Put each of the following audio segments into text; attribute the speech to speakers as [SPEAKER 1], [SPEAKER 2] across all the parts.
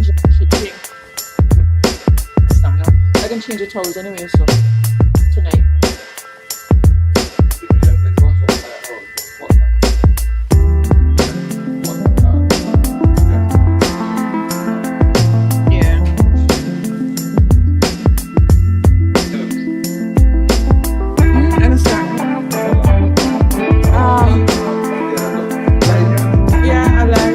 [SPEAKER 1] Should change now. I can change the towels anyway, so tonight. Yeah. I understand. Um, yeah, I like.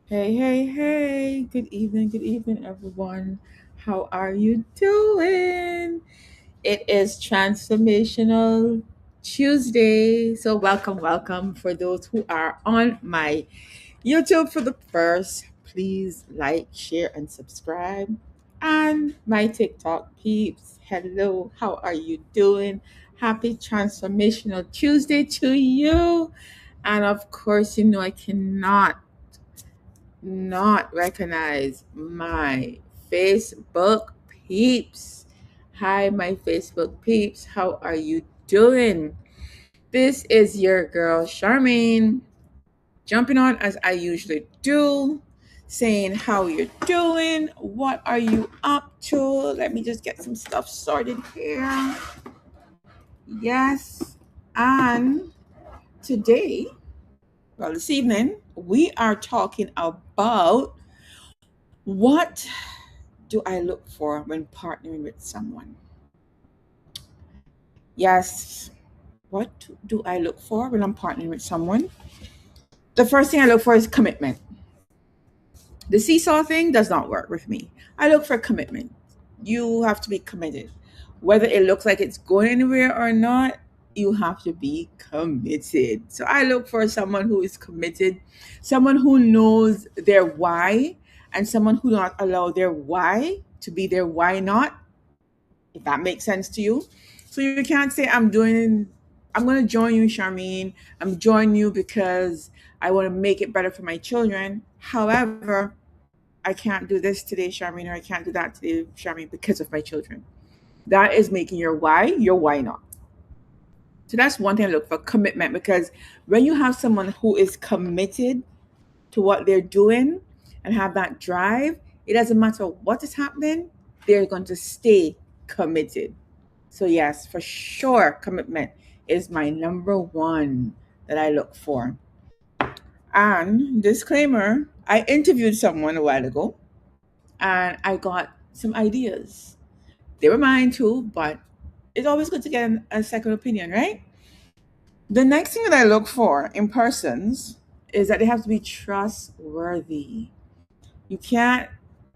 [SPEAKER 1] Hey, hey, hey. Good evening, everyone. How are you doing? It is Transformational Tuesday. So, welcome for those who are on my YouTube for the first. Please like, share, and subscribe. And my TikTok peeps. Hello, how are you doing? Happy Transformational Tuesday to you. And of course, I cannot not recognize my Facebook peeps. Hi, my Facebook peeps. How are you doing? This is your girl, Charmaine, jumping on as I usually do, saying how you're doing. What are you up to? Let me just get some stuff started here. Yes. And today, well, this evening, we are talking about what do I look for when partnering with someone? Yes, what do I look for when I'm partnering with someone? The first thing I look for is commitment. The seesaw thing does not work with me. I look for commitment. You have to be committed. Whether it looks like it's going anywhere or not, you have to be committed. So I look for someone who is committed, someone who knows their why, and someone who not allow their why to be their why not, if that makes sense to you. So you can't say I'm going to join you, Charmaine. I'm joining you because I want to make it better for my children. However, I can't do this today, Charmaine, or I can't do that today, Charmaine, because of my children. That is making your why not. So that's one thing I look for, commitment, because when you have someone who is committed to what they're doing and have that drive, it doesn't matter what is happening, they're going to stay committed. So, yes, for sure, commitment is my number one that I look for. And disclaimer, I interviewed someone a while ago and I got some ideas. They were mine too, but it's always good to get a second opinion, right? The next thing that I look for in persons is that they have to be trustworthy. You can't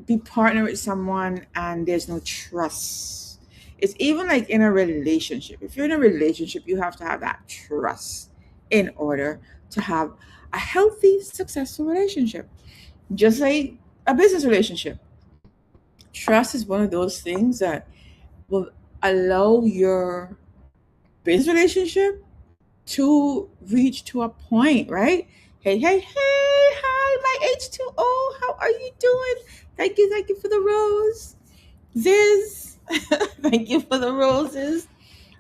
[SPEAKER 1] be partnered with someone and there's no trust. It's even like in a relationship. If you're in a relationship, you have to have that trust in order to have a healthy, successful relationship. Just like a business relationship. Trust is one of those things that will allow your business relationship to reach to a point, right? Hey, hey, hey, hi, my H2O. How are you doing? Thank you for the rose. Ziz, thank you for the roses.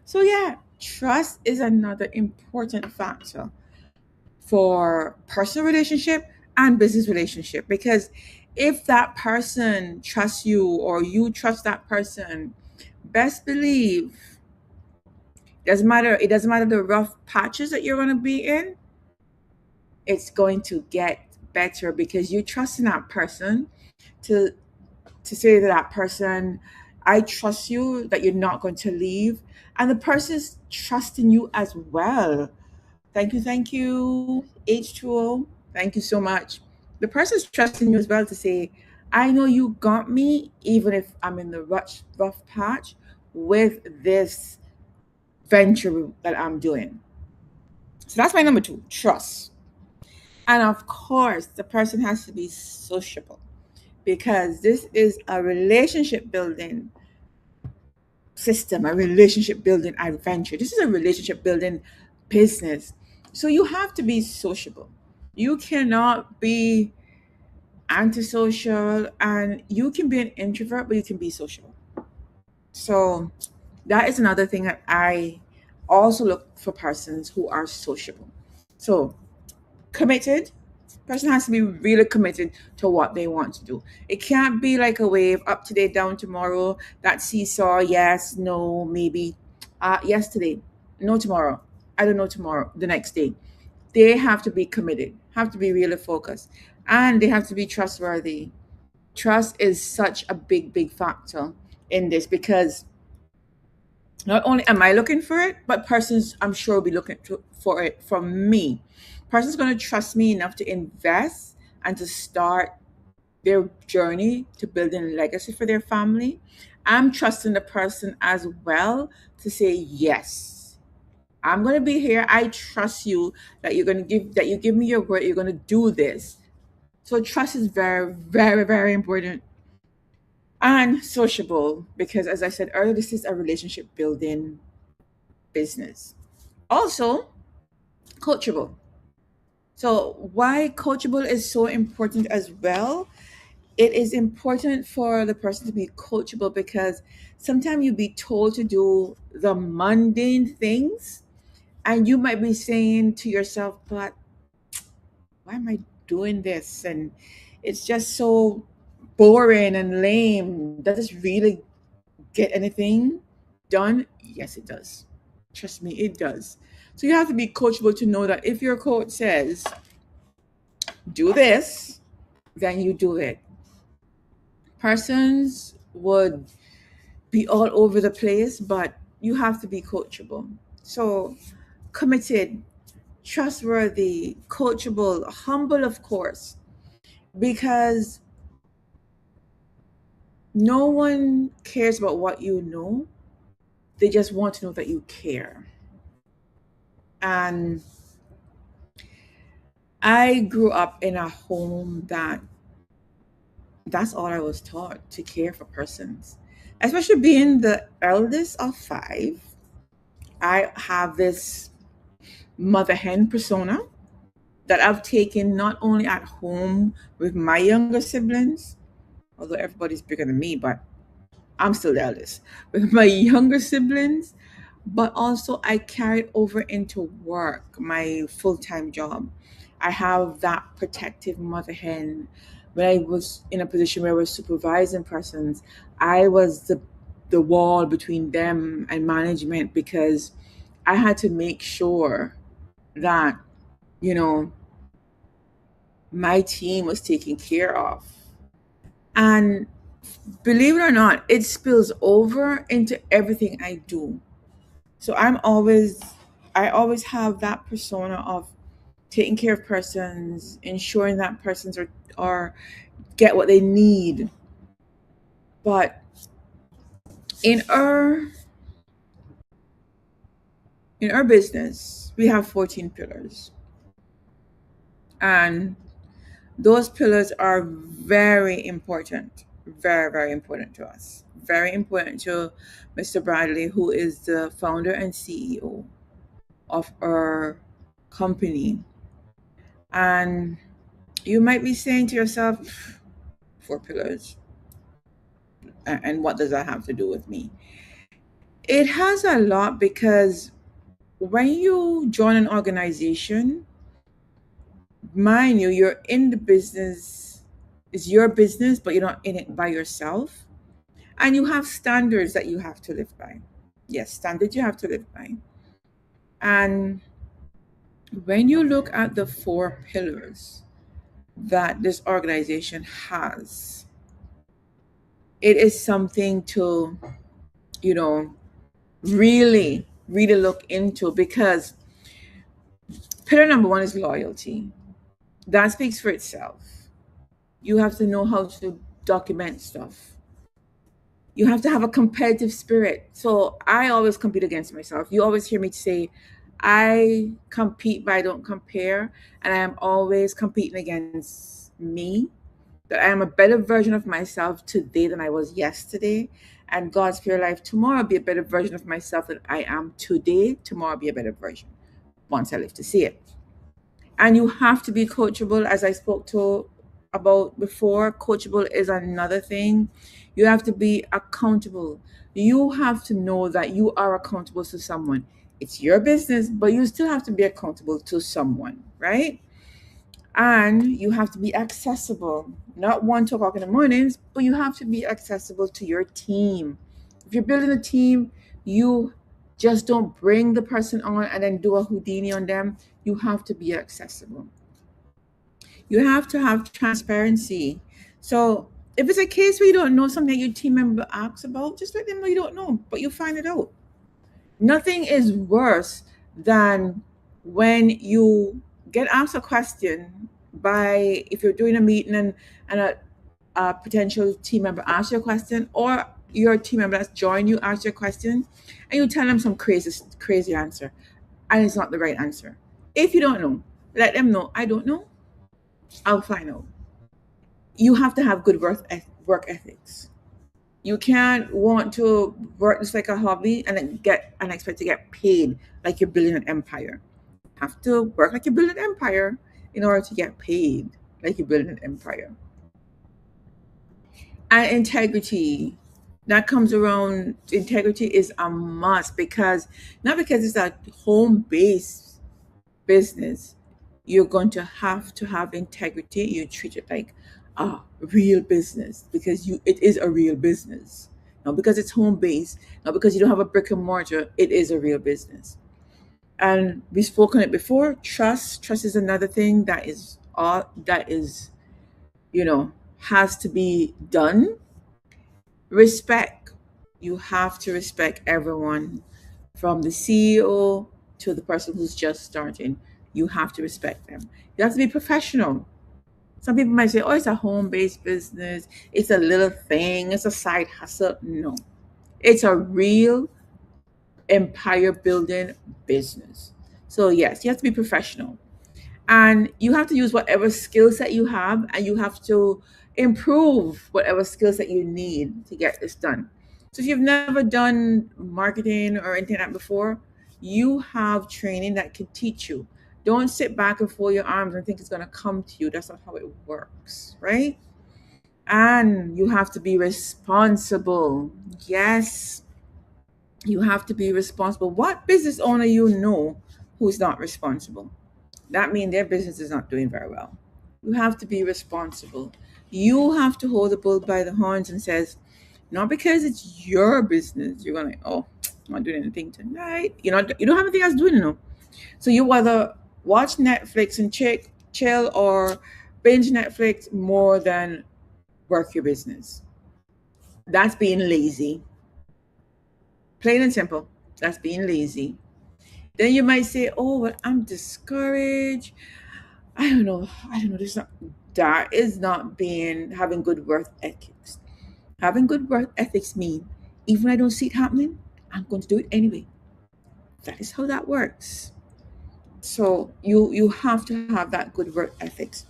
[SPEAKER 1] So, yeah, trust is another important factor for personal relationship and business relationship because if that person trusts you or you trust that person, best believe it doesn't matter the rough patches that you're going to be in, it's going to get better because you trust in that person to say to that person, I trust you that you're not going to leave, and the person's trusting you as well. Thank you, H2O. Thank you so much. The person's trusting you as well to say, I know you got me, even if I'm in the rough patch with this venture that I'm doing. So that's my number two, trust. And of course, the person has to be sociable because this is a relationship building system, a relationship building adventure. This is a relationship building business. So you have to be sociable. You cannot be antisocial, and you can be an introvert, but you can be sociable. So that is another thing that I also look for persons who are sociable. So committed, Person has to be really committed to what they want to do. It can't be like a wave, up today, down tomorrow. That seesaw, yes, no, maybe. Yes today, no tomorrow. I don't know tomorrow, the next day. They have to be committed, have to be really focused, and they have to be trustworthy. Trust is such a big, big factor in this because not only am I looking for it, but persons I'm sure will be for it from me. Person's going to trust me enough to invest and to start their journey to building a legacy for their family. I'm trusting the person as well to say yes. I'm going to be here. I trust you that you give me your word. You're going to do this. So trust is very, very, very important and sociable because, as I said earlier, this is a relationship building business. Also, coachable. So, why coachable is so important as well? It is important for the person to be coachable because sometimes you be told to do the mundane things, and you might be saying to yourself, but why am I doing this? And it's just so boring and lame. Does this really get anything done? Yes, it does. Trust me, it does. So you have to be coachable to know that if your coach says, do this, then you do it. Persons would be all over the place, but you have to be coachable. So committed, trustworthy, coachable, humble, of course, because no one cares about what you know. They just want to know that you care. And I grew up in a home that's all I was taught, to care for persons. Especially being the eldest of five, I have this mother hen persona that I've taken not only at home with my younger siblings, although everybody's bigger than me, but I'm still the eldest, with my younger siblings, but also I carried over into work, my full time job. I have that protective mother hen. When I was in a position where I was supervising persons, I was the wall between them and management because I had to make sure that, you know, my team was taken care of. And believe it or not, it spills over into everything I do. So I always have that persona of taking care of persons, ensuring that persons are get what they need. But in our in our business, we have 14 pillars. And those pillars are very important, very, very important to us. Very important to Mr. Bradley, who is the founder and CEO of our company. And you might be saying to yourself, four pillars, and what does that have to do with me? It has a lot because when you join an organization, mind you, you're in the business, it's your business, but you're not in it by yourself. And you have standards that you have to live by. Yes, standards you have to live by. And when you look at the four pillars that this organization has, it is something to, you know, really, really look into because pillar number one is loyalty. That speaks for itself. You have to know how to document stuff. You have to have a competitive spirit. So I always compete against myself. You always hear me say, I compete, but I don't compare. And I am always competing against me, that I am a better version of myself today than I was yesterday. And God's pure life tomorrow be a better version of myself than I am today. Tomorrow be a better version once I live to see it. And you have to be coachable, as I spoke to about before. Coachable is another thing. You have to be accountable. You have to know that you are accountable to someone. It's your business, but you still have to be accountable to someone, right? And you have to be accessible, not 1 2 o'clock in the mornings, but you have to be accessible to your team. If you're building a team, you just don't bring the person on and then do a Houdini on them. You have to be accessible. You have to have transparency. So if it's a case where you don't know something that your team member asks about, just let them know you don't know, but you find it out. Nothing is worse than when you get asked a question by, if you're doing a meeting and a potential team member asks you a question, or your team member that's joined you asks you a question, and you tell them some crazy answer, and it's not the right answer. If you don't know, let them know, I don't know, I'll find out. You have to have good work ethics. You can't want to work just like a hobby and then expect to get paid like you're building an empire. You have to work like you're building an empire in order to get paid like you're building an empire. And integrity, that comes around. Integrity is a must, because not because it's a home based business, you're going to have integrity. You treat it like a real business, because it is a real business. Not because it's home based, not because you don't have a brick and mortar, it is a real business. And we've spoken it before. Trust is another thing that is has to be done. Respect. You have to respect everyone, from the CEO to the person who's just starting. You have to respect them. You have to be professional. Some people might say, oh, it's a home based business, it's a little thing, it's a side hustle. No, it's a real empire building business. So, yes, you have to be professional, and you have to use whatever skill set you have, and you have to improve whatever skills that you need to get this done. So if you've never done marketing or anything like that before, you have training that can teach you. Don't sit back and fold your arms and think it's going to come to you. That's not how it works, right? And you have to be responsible. Yes, you have to be responsible. What business owner you know who's not responsible? That means their business is not doing very well. You have to be responsible. You have to hold the bull by the horns and says, not because it's your business, you're gonna, oh, I'm not doing anything tonight. You don't have anything else doing, So you either watch Netflix and chill, or binge Netflix more than work your business. That's being lazy. Plain and simple. That's being lazy. Then you might say, oh, but I'm discouraged. I don't know. That is not being having good work ethics. Having good work ethics mean, even when I don't see it happening, I'm going to do it anyway. That is how that works. So you have to have that good work ethics.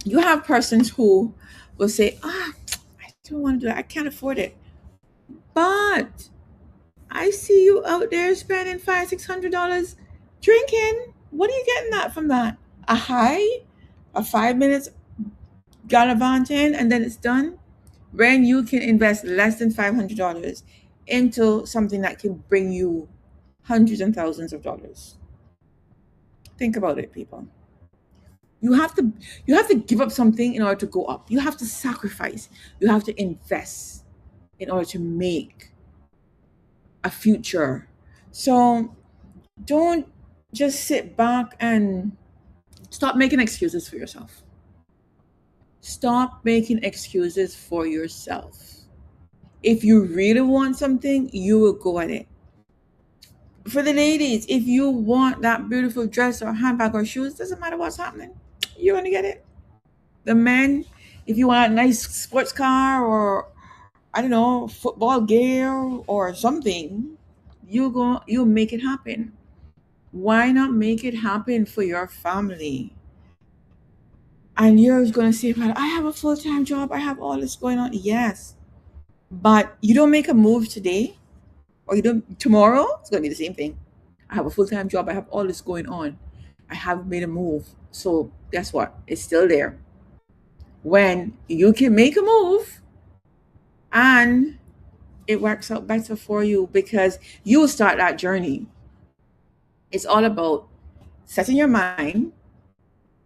[SPEAKER 1] You have persons who will say, I don't want to do it. I can't afford it. But I see you out there spending $500-600 drinking. What are you getting that from that? A high? A 5 minutes gallivanting and then it's done? When you can invest less than $500 into something that can bring you hundreds and thousands of dollars. Think about it, people. You have to give up something in order to go up. You have to sacrifice. You have to invest in order to make a future. So don't just sit back and stop making excuses for yourself. Stop making excuses for yourself. If you really want something, you will go at it. For the ladies, if you want that beautiful dress or handbag or shoes, doesn't matter what's happening, you're going to get it. The men, if you want a nice sports car, or I don't know, football gear or something, you'll make it happen. Why not make it happen for your family? And you're going to say, well, I have a full-time job, I have all this going on. Yes, but you don't make a move today, or you don't tomorrow, it's going to be the same thing. I have a full-time job, I have all this going on, I haven't made a move. So guess what? It's still there. When you can make a move and it works out better for you, because you start that journey. It's all about setting your mind,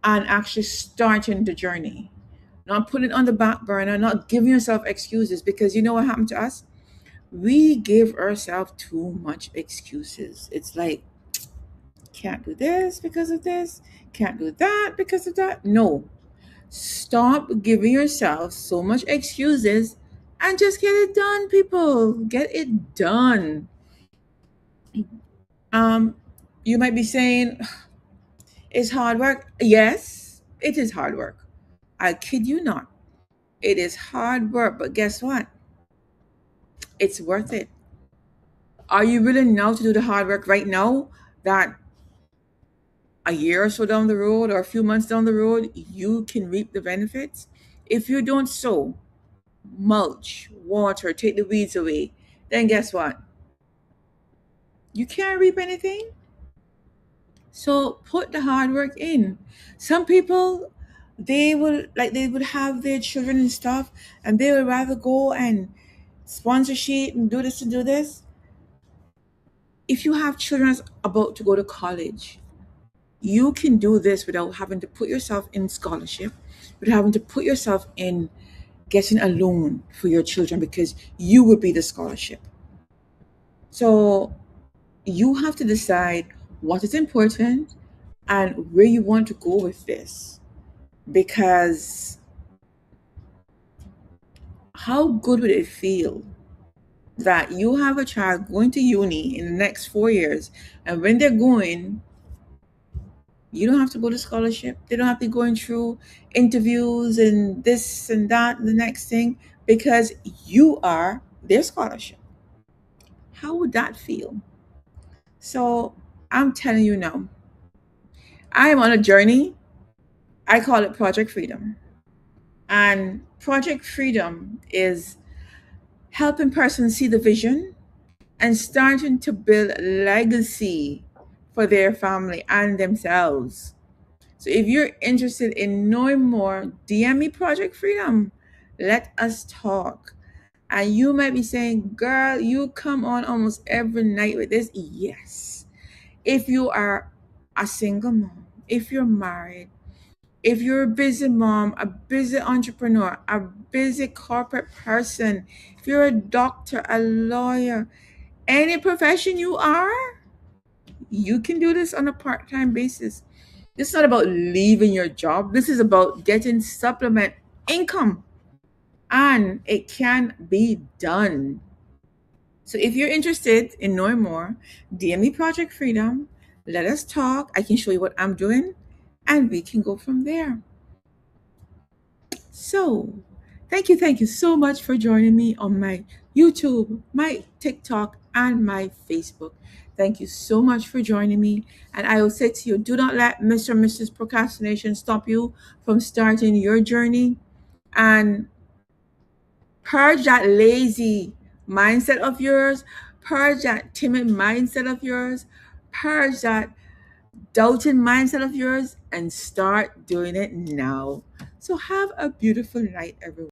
[SPEAKER 1] and actually starting the journey. Not putting it on the back burner, not giving yourself excuses, because you know what happened to us? We give ourselves too much excuses. It's like, can't do this because of this, can't do that because of that. No, stop giving yourself so much excuses and just get it done, people. Get it done. Um, you might be saying, it's hard work. Yes, it is hard work. I kid you not. It is hard work, but guess what? It's worth it. Are you willing now to do the hard work right now that a year or so down the road or a few months down the road, you can reap the benefits? If you don't sow, mulch, water, take the weeds away, then guess what? You can't reap anything. So put the hard work in. Some people, they would have their children and stuff, and they would rather go and sponsorship and do this and do this. If you have children that's about to go to college, you can do this without having to put yourself in scholarship, without having to put yourself in getting a loan for your children, because you would be the scholarship. So you have to decide what is important and where you want to go with this. Because how good would it feel that you have a child going to uni in the next 4 years, and when they're going, you don't have to go to scholarship. They don't have to be going through interviews and this and that and the next thing, because you are their scholarship. How would that feel? So I'm telling you now, I am on a journey. I call it Project Freedom. And Project Freedom is helping persons see the vision and starting to build legacy for their family and themselves. So if you're interested in knowing more, DM me Project Freedom. Let us talk. And you might be saying, girl, you come on almost every night with this. Yes. If you are a single mom, if you're married, if you're a busy mom, a busy entrepreneur, a busy corporate person, if you're a doctor, a lawyer, any profession you are, you can do this on a part time basis. This is not about leaving your job. This is about getting supplement income. And it can be done. So if you're interested in knowing more, DM me Project Freedom. Let us talk. I can show you what I'm doing and we can go from there. So, thank you so much for joining me on my YouTube, my TikTok, and my Facebook. Thank you so much for joining me. And I will say to you, do not let Mr. and Mrs. Procrastination stop you from starting your journey. And purge that lazy mindset of yours, purge that timid mindset of yours, purge that doubting mindset of yours, and start doing it now. So have a beautiful night, everyone.